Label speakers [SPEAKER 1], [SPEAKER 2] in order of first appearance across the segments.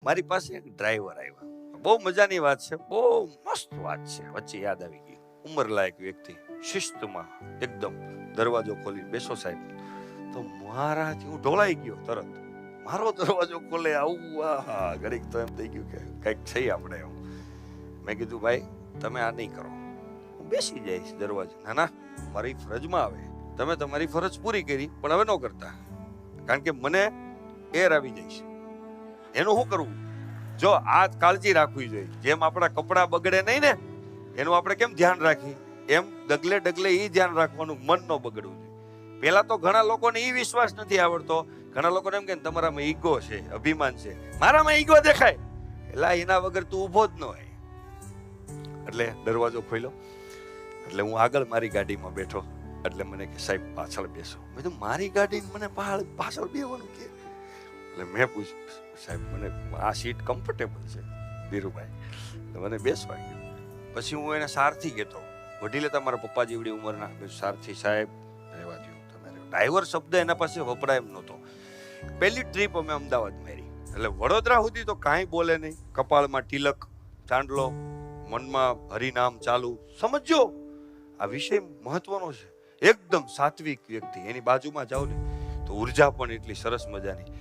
[SPEAKER 1] મારી પાસે એક ડ્રાઈવર આવ્યા. બહુ મજાની વાત છે, બહુ મસ્ત વાત છે. વચ્ચે યાદ આવી ગઈ. ઉંમરલાયક વ્યક્તિ, શિસ્તમાં એકદમ. દરવાજો ખોલી, બેસો સાહેબ. તો મહારાજ હું ઢોળાઈ ગયો તરત. મારો દરવાજો ખોલે, આવું આહા, ઘડીક તો એમ થઈ ગયું કે કંઈક છે આપણે એમ. મેં કીધું ભાઈ તમે આ નહીં કરો, હું બેસી જઈશ દરવાજે. ના ના, મારી ફરજમાં આવે. તમે તમારી ફરજ પૂરી કરી, પણ હવે ન કરતા, કારણ કે મને એર આવી જાય છે. એનું શું કરવું? જો આ કાળજી રાખવી જોઈએ. જેમ આપણા કપડાં બગડે નહીં ને, એનું આપણે કેમ ધ્યાન રાખીએ, એમ ડગલે ડગલે એ ધ્યાન રાખવાનું, મન ન બગડવું જોઈએ. પેલા તો ઘણા લોકોને એ વિશ્વાસ નથી આવડતો. ઘણા લોકોને એમ કે તમારામાં ઈગો છે, અભિમાન છે. મારામાં ઈગો દેખાય એટલે એના વગર તું ઊભો જ ન હોય. એટલે દરવાજો ખોલ્યો, એટલે હું આગળ મારી ગાડીમાં બેઠો. એટલે મને કે સાહેબ પાછળ બેસો. મેં તો મારી ગાડી મને પાછળ બેસવાનું કે. એટલે મેં પૂછ્યું સાહેબ મને આ સીટ કમ્ફર્ટેબલ છે ધીરુભાઈ, તો મને બેસવા ગયો. પછી હું એને સારથી કહેતો, વડીલે તમારા પપ્પા જેવડી ઉંમરના. સારથી સાહેબ રહેવા દો, તમે ડ્રાઈવર શબ્દ એના પાસે વપરાય એમ નહોતો. પહેલી ટ્રીપ અમે અમદાવાદ મારી, એટલે વડોદરા સુધી તો કાંઈ બોલે નહીં. કપાળમાં તિલક, ચાંદલો, મનમાં હરિનામ ચાલુ. સમજો આ વિષય મહત્વનો છે. એકદમ સાત્વિક વ્યક્તિ, એની બાજુમાં જાઓ ને તો ઉર્જા પણ એટલી સરસ મજાની.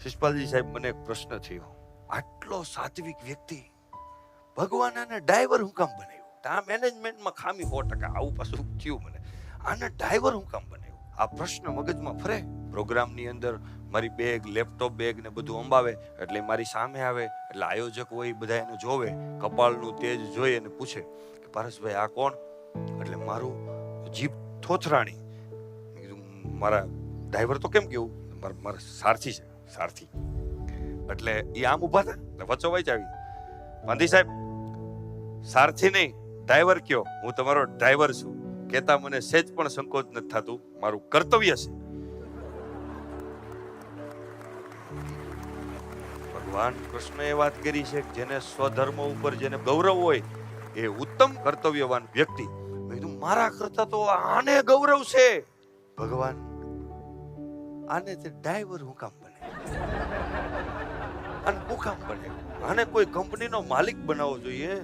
[SPEAKER 1] શિષપાલજી સાહેબ મને એક પ્રશ્ન થયો, આટલો સાત્વિક વ્યક્તિ ભગવાન આને ડ્રાઈવર હું કામ બનાવ્યું? આ મેનેજમેન્ટમાં ખામી 100%. આવું પાછું થયું મને, આને ડ્રાઈવર હું કામ બનાવ્યું? આ પ્રશ્ન મગજમાં ફરે. પ્રોગ્રામની અંદર મારી બેગ, લેપટોપ બેગ ને બધું અંબાવે, એટલે મારી સામે આવે, એટલે આયોજક હોય બધા એને જોવે, કપાળનું તેજ જોઈ અને પૂછે કે પારસભાઈ આ કોણ? એટલે મારું જીભ થોથરાણી. મેં કીધું મારા ડ્રાઈવર તો કેમ કેવું? મારા સારથી છે, સારથી. એટલે એ આમ ઉભા હતા, વચ્ચો વચ આવી, ગાંધી સાહેબ સારથી નહીં ડ્રાઈવર કયો, હું તમારો ડ્રાઈવર છું. કેતા મને સેજ પણ સંકોચ નથી થતું, મારું કર્તવ્ય છે. ભગવાન કૃષ્ણએ વાત કરી છે કે જેને સ્વધર્મ ઉપર જેને ગૌરવ હોય એ ઉત્તમ કર્તવ્યવાન વ્યક્તિ. મેં કીધું મારા કરતા તો આને ગૌરવ છે. ભગવાન આને તે ડ્રાઈવર હું કામ બને? આને હું કામ બને? આને કોઈ કંપનીનો માલિક બનાવવો જોઈએ.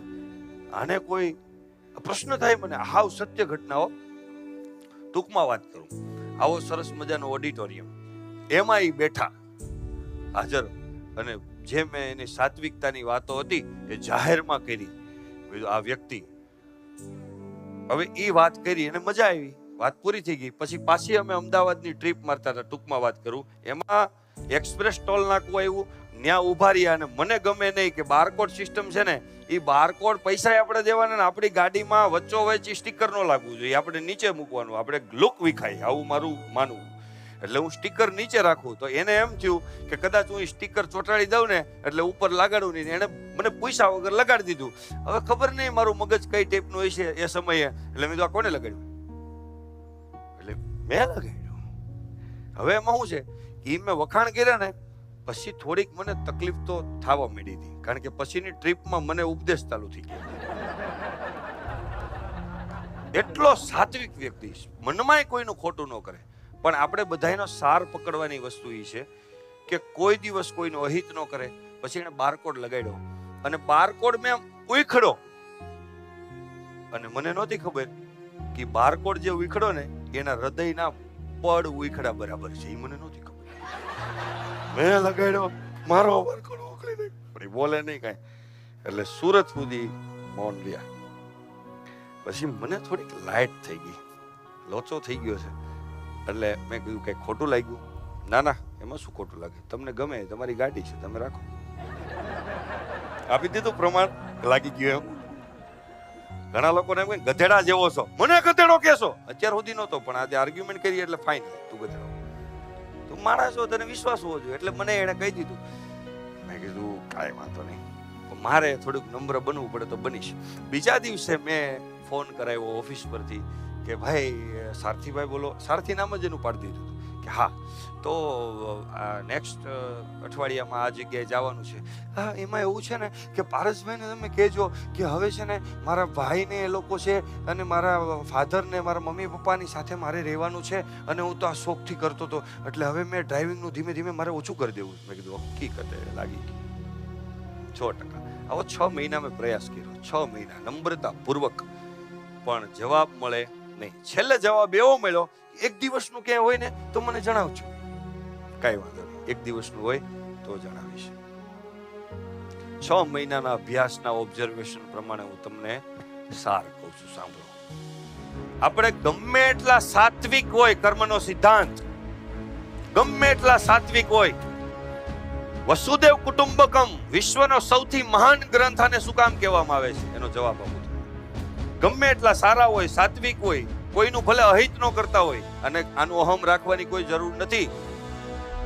[SPEAKER 1] આને કોઈ પ્રશ્ન થાય મને. હાવ સત્ય ઘટનાઓ ટૂંકમાં વાત કરું. આવો સરસ મજાનો ઓડિટોરિયમ, એમાં એ બેઠા હાજર, અને જે મેં એની સાત્વિકતાની વાતો હતી એ જાહેરમાં કરી. આ વ્યક્તિ હવે એ વાત કરી અને મજા આવી, વાત પૂરી થઈ ગઈ. પછી પાછી અમે અમદાવાદની ટ્રીપ મારતા હતા, ટૂંકમાં વાત કરું. એમાં એક્સપ્રેસ ટોલ નાકું આવ્યું, ત્યાં ઉભા રહ્યા. અને મને ગમે નહીં કે બારકોડ સિસ્ટમ છે ને, એ બારકોડ પૈસા આપણે દેવાના, આપણી ગાડીમાં વચ્ચો વચ્ચે સ્ટીકર ન લાગવું જોઈએ, આપણે નીચે મૂકવાનું, આપણે લુક વિખાય, આવું મારું માનવું. એટલે હું સ્ટીકર નીચે રાખું. તો એને એમ થયું કે કદાચ હું સ્ટીકર ચોંટાડી દઉં ને એટલે ઉપર લગાડું નહીં. એને મને પૂછ્યા વગર લગાડી દીધું. હવે ખબર નહીં મારું મગજ કઈ ટાઈપનું હોય છે એ સમયે. એટલે મેં તો આ કોને લગાડ્યું? એટલે મેં લગાડ્યું. હવે એમાં શું છે કે મેં વખાણ કર્યા ને પછી થોડીક મને તકલીફ તો થવા માંડી હતી, કારણ કે પછીની ટ્રીપમાં મને ઉપદેશ ચાલુ થઈ ગયો. એટલો સાત્વિક વ્યક્તિ, મનમાંય કોઈનું ખોટું ન કરે. પણ આપણે બધાનો સાર પકડવાની વસ્તુ એ છે કે કોઈ દિવસ કોઈનું અહિત ન કરે. પછી એને બારકોડ લગાડ્યો, અને બારકોડ મેં ઉખડો, અને મને નહોતી ખબર કે બારકોડ જે ઉખડો ને એના હૃદયના પડ ઉખડા બરાબર છે. એ મને નહોતી ખબર. મેં લગાડ્યો, મારો બારકોડ ઉખડી નહીં, પણ બોલે નહીં કાંઈ. એટલે સુરત સુધી મૌન રહ્યા. પછી મને થોડીક લાઇટ થઈ ગઈ, લોચો થઈ ગયો છે. એટલે મેં કીધું કંઈક ખોટું લાગ્યું? ના ના, એમાં શું ખોટું લાગે? તમને ગમે, તમારી ગાડી છે, તમે રાખો. આપી દીધું પ્રમાણ, લાગી ગયું એમ. ઘણા લોકોને એમ કે ગધેડા જેવો છો. મને ગધેડો કહેશો? અત્યાર સુધી નહોતો, પણ આજે આર્ગ્યુમેન્ટ કરી એટલે ફાઇન, તું ગધેડો. તું માણસ હો, તને વિશ્વાસ હોવો જોઈએ. એટલે મને એને કહી દીધું. મેં કીધું કાંઈ વાંધો નહીં, મારે થોડુંક નમ્ર બનવું પડે તો બનીશ. બીજા દિવસે મેં ફોન કરાવ્યો ઓફિસ પરથી કે ભાઈ સારથીભાઈ બોલો. સારથી નામ જ એનું પાડી દીધું કે હા, તો નેક્સ્ટ અઠવાડિયામાં આ જગ્યાએ જવાનું છે. હા, એમાં એવું છે ને કે પારસભાઈને તમે કહેજો કે હવે છે ને મારા ભાઈને એ લોકો છે, અને મારા ફાધરને, મારા મમ્મી પપ્પાની સાથે મારે રહેવાનું છે, અને હું તો આ શોખથી કરતો હતો, એટલે હવે મેં ડ્રાઇવિંગનું ધીમે ધીમે મારે ઓછું કરી દેવું. મેં કીધું હકીકતે લાગી ગઈ. 6%. આવો 6 મહિના મેં પ્રયાસ કર્યો, 6 મહિના નમ્રતા પૂર્વક, પણ જવાબ મળે નહીં. છેલ્લે જવાબ એવો મળ્યો, એક દિવસનું ક્યાંય હોય ને તો મને જણાવજો. કઈ વાંધો નહીં, એક દિવસનું હોય તો જણાવીશ. 6 મહિનાના અભ્યાસના ઓબ્ઝર્વેશન પ્રમાણે હું તમને સાર કહું છું, સાંભળો. આપણે ગમે એટલા સાત્વિક હોય, કર્મનો સિદ્ધાંત ગમે એટલા સાત્વિક હોય, વસુદેવ કુટુંબકમ વિશ્વનો સૌથી મહાન ગ્રંથ આને શું કામ કહેવામાં આવે છે, એનો જવાબ આપો. ગમે એટલા સારા હોય, સાત્વિક હોય, કોઈનું ભલે અહિત ન કરતા હોય, અને આનું અહમ રાખવાની કોઈ જરૂર નથી,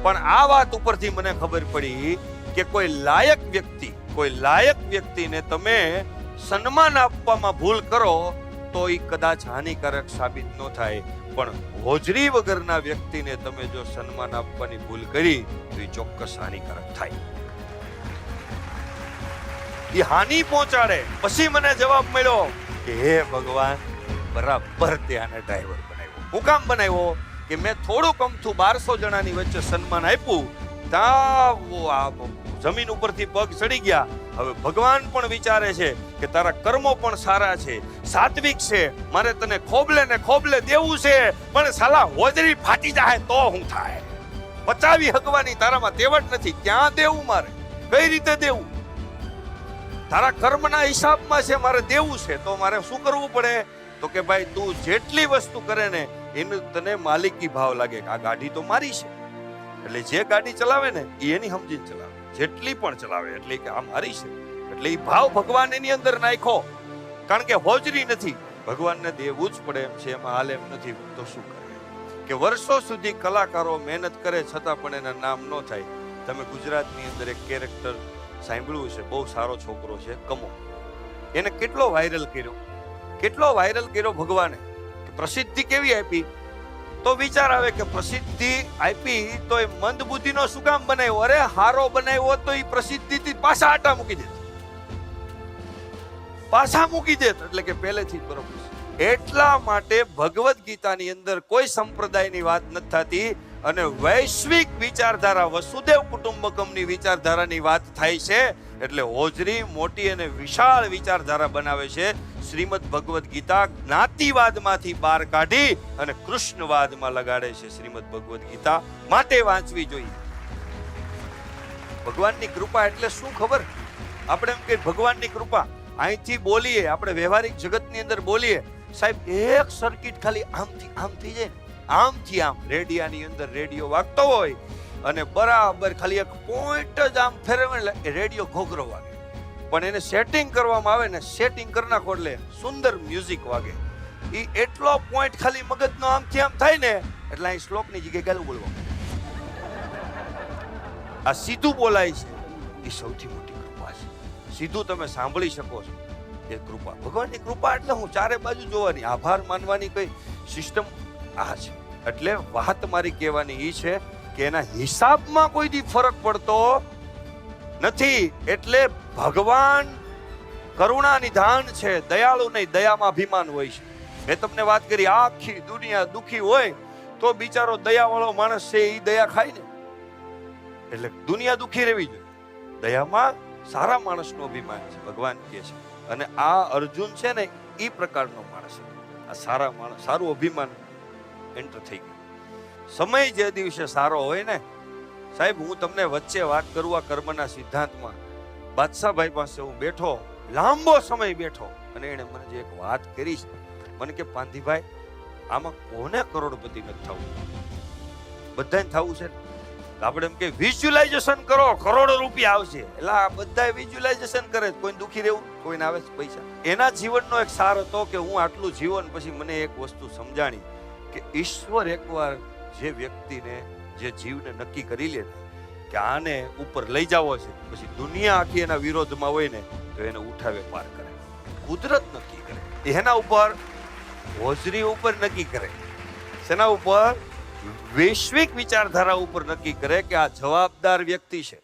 [SPEAKER 1] પણ આ વાત ઉપરથી મને ખબર પડી કે કોઈ લાયક વ્યક્તિને તમે સન્માન આપવામાં ભૂલ કરો તો એ કદાચ હાનિકારક સાબિત ન થાય, પણ હોજરી વગરના વ્યક્તિને તમે જો સન્માન આપવાની ભૂલ કરી તો એ ચોક્કસ હાનિકારક થાય. એ હાનિ પહોંચાડે. પછી મને જવાબ મળ્યો કે હે ભગવાન, બરાબર ત્યાંને ડ્રાઈવર બનાવ્યો. હું કામ બનાવ્યો કે મેં થોડુંક અમથું 1200 જણાની વચ્ચે સન્માન આપ્યું, ત્યાં જમીન ઉપરથી પગ ચડી ગયા. હવે ભગવાન પણ વિચારે છે કે તારા કર્મો પણ સારા છે, સાત્વિક છે, મારે તને ખોબલે ને ખોબલે દેવું છે, પણ સાલા હોજરી ફાટી જાય તો શું થાય? પચાવી હકવાની તારામાં તેવડ નથી, ક્યાં દેવું મારે, કઈ રીતે દેવું? તારા કર્મના હિસાબમાં છે, મારે દેવું છે, તો મારે શું કરવું પડે? તો કે ભાઈ તું જેટલી વસ્તુ કરે ને એનું તને માલિકી ભાવ લાગે. આ ગાડી તો મારી છે, એટલે જે ગાડી ચલાવે ને એ એની સમજીને ચલાવે, જેટલી પણ ચલાવે એટલે કે આ મારી છે, એટલે એ ભાવ ભગવાન એની અંદર નાખો. કારણ કે હોજરી નથી, ભગવાનને દેવું જ પડે એમ છે, એમાં હાલ એમ નથી તો શું કરે? કે વર્ષો સુધી કલાકારો મહેનત કરે છતાં પણ એના નામ ન થાય. તમે ગુજરાતની અંદર એક કેરેક્ટર સાંભળ્યું છે, બહુ સારો છોકરો છે, કમો. એને કેટલો વાયરલ કર્યો ભગવાને. પ્રસિદ્ધિ કેવી આપી? તો વિચાર આવે કે પ્રસિદ્ધિ આપી તો એ મંદ બુદ્ધિનો શું કામ બનાવ્યો? અરે હારો બનાવ્યો તો એ પ્રસિદ્ધિથી પાછા આટા મૂકી દેત, એટલે કે પહેલેથી જ બરોબર. એટલા માટે ભગવદ ગીતાની અંદર કોઈ સંપ્રદાયની વાત નથી થતી, અને વૈશ્વિક વિચારધારા, વસુદેવ કુટુંબકમની વિચારધારાની વાત થાય છે. એટલે હોજરી મોટી અને વિશાળ વિચારધારા બનાવે છે. શ્રીમદ ભગવદ ગીતા જ્ઞાતિવાદમાંથી બહાર કાઢી અને કૃષ્ણવાદમાં લગાડે છે. શ્રીમદ ભગવદ ગીતા માટે વાંચવી જોઈએ. ભગવાનની કૃપા એટલે શું ખબર? આપણે એમ કે ભગવાનની કૃપા અહીંથી બોલીએ, આપણે વ્યવહારિક જગતની અંદર બોલીએ, સાહેબ એક સર્કિટ ખાલી આમથી આમ થઈ જાય, આમથી આમ રેડિયાની અંદર રેડિયો વાગતો હોય અને બરાબર ખાલી એક પોઈન્ટ જ આમ ફેરવે એટલે રેડિયો ઘોઘરો વાગે. પણ એને સેટિંગ કરવામાં આવે ને, સેટિંગ કરી નાખો એટલે સુંદર મ્યુઝિક વાગે. એ એટલો પોઈન્ટ ખાલી મગજનો આમથી આમ થાય ને એટલે અહીં શ્લોકની જગ્યાએ ગાલું બોલવા. આ સીધું બોલાય છે, એ સૌથી મોટી કૃપા છે. સીધું તમે સાંભળી શકો છો, એ કૃપા. ભગવાનની કૃપા એટલે હું ચારે બાજુ જોવાની, આભાર માનવાની કઈ સિસ્ટમ આ છે. એટલે વાત મારી કહેવાની એ છે કે એના હિસાબમાં કોઈ દી ફરક પડતો નથી. એટલે ભગવાન કરુણા નિધાન છે, દયાળુ નહીં, દયામાં અભિમાન હોય છે. મેં તમને વાત કરી, આખી દુનિયા દુખી હોય તો બિચારો દયાવાળો માણસ છે એ દયા ખાય ને. એટલે દુનિયા દુખી રહેવી જોઈએ, દયામાં સારા માણસનું અભિમાન છે, ભગવાન કહે છે. અને આ અર્જુન છે ને એ પ્રકારનો માણસ છે. આ સારા માણસ, સારું અભિમાન એન્ટર થઈ ગયું. સમય જે દિવસે સારો હોય ને, સાહેબ હું તમને વચ્ચે વાત કરું આ કર્મના સિદ્ધાંતમાં. બાદશાહભાઈ પાસે હું બેઠો, લાંબો સમય બેઠો, અને એને મને જે એક વાત કરી છે, મને કે પાંધીભાઈ આમાં કોને કરોડપતિ નથી થવું? બધાને થવું છે. આપણે એમ કે વિઝ્યુલાઇઝેશન કરો, કરોડો રૂપિયા આવશે. એટલે આ બધા વિઝ્યુલાઇઝેશન કરે, કોઈ દુખી રહેવું, કોઈને આવે છે પૈસા. એના જીવનનો એક સાર હતો કે હું આટલું જીવન પછી મને એક વસ્તુ સમજાણી કે ઈશ્વર એકવાર જે વ્યક્તિને, જે જીવને નક્કી કરી લે કે આને ઉપર લઈ જાવો છે, પછી દુનિયા આખી એના વિરોધમાં હોય ને તો એને ઉઠાવે પાર કરે. કુદરત નક્કી કરે, એના ઉપર હોજરી ઉપર નક્કી કરે. શેના ઉપર? વૈશ્વિક વિચારધારા ઉપર નક્કી કરે કે આ જવાબદાર વ્યક્તિ છે.